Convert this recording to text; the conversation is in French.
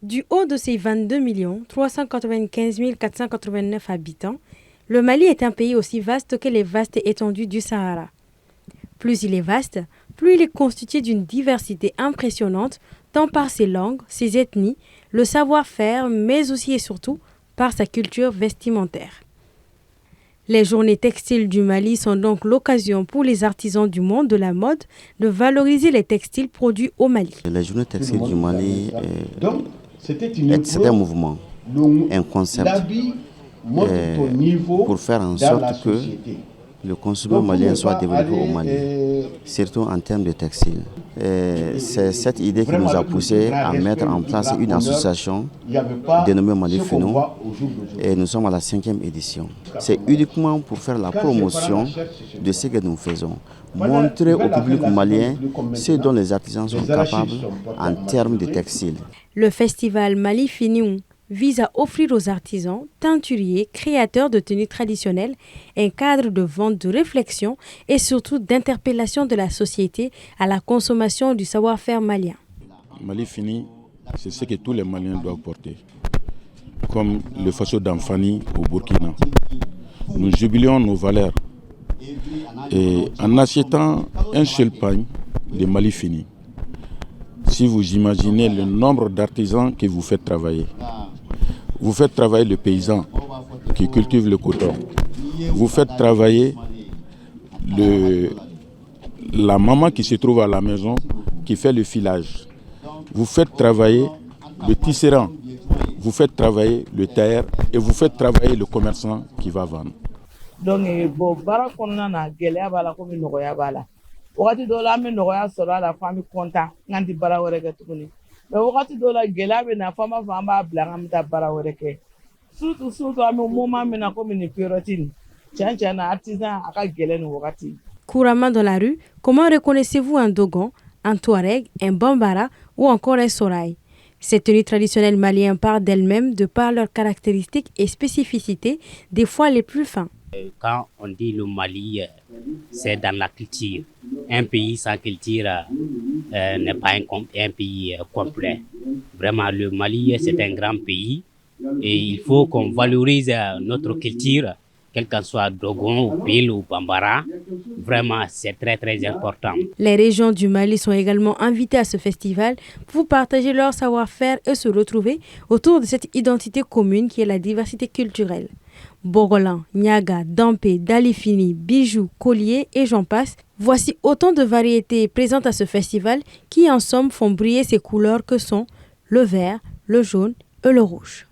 Du haut de ses 22 395 489 habitants, le Mali est un pays aussi vaste que les vastes étendues du Sahara. Plus il est vaste, plus il est constitué d'une diversité impressionnante, tant par ses langues, ses ethnies, le savoir-faire, mais aussi et surtout par sa culture vestimentaire. Les journées textiles du Mali sont donc l'occasion pour les artisans du monde de la mode de valoriser les textiles produits au Mali. Les journées textiles du Mali c'est un mouvement, un concept pour faire en sorte que le consommé malien soit développé au Mali, surtout en termes de textiles. C'est cette idée qui nous a poussé à mettre en place une association dénommée Mali Fino et nous sommes à la 5e édition. C'est uniquement pour faire la promotion de ce que nous faisons, montrer au public malien ce dont les artisans sont capables en termes de textiles. Le festival Mali Fino vise à offrir aux artisans, teinturiers, créateurs de tenues traditionnelles un cadre de vente, de réflexion et surtout d'interpellation de la société à la consommation du savoir-faire malien. Mali Fini, c'est ce que tous les Maliens doivent porter, comme le faso d'Amfani au Burkina. Nous jubilons nos valeurs et en achetant un seul pagne de Mali Fini, si vous imaginez le nombre d'artisans que vous faites travailler, vous faites travailler le paysan qui cultive le coton. Vous faites travailler la maman qui se trouve à la maison, qui fait le filage. Vous faites travailler le tisserand. Vous faites travailler le tailleur et vous faites travailler le commerçant qui va vendre. Donc, wakati dɔ la an bɛ nɔgɔya sɔrɔ a la fo an bɛ kɔntan n'an tɛ baara wɛrɛ kɛ tuguni mais wakati dɔ la gɛlɛya bɛ na fo an b'a fɔ an b'a bila an bɛ taa baara wɛrɛ kɛ surtout an bɛ moment min na komi nin période nin tiɲɛ na artisan a ka gɛlɛn nin wagati. Couramment dans la rue, comment reconnaissez-vous un Dogon, un Touareg, un Bambara ou encore un Soraï? Ces tenues traditionnelles maliennes parlent d'elles-mêmes de par leurs caractéristiques et spécificités, des fois les plus fins. Quand on dit le Mali, c'est dans la culture. Un pays sans culture n'est pas un pays complet. Vraiment, le Mali, c'est un grand pays et il faut qu'on valorise notre culture, quel qu'en soit Dogon, ou Pile ou Bambara. Vraiment, c'est très très important. Les régions du Mali sont également invitées à ce festival pour partager leur savoir-faire et se retrouver autour de cette identité commune qui est la diversité culturelle. Bogolan, Niaga, Dampé, Dalifini, bijoux, colliers et j'en passe. Voici autant de variétés présentes à ce festival qui en somme font briller ces couleurs que sont le vert, le jaune et le rouge.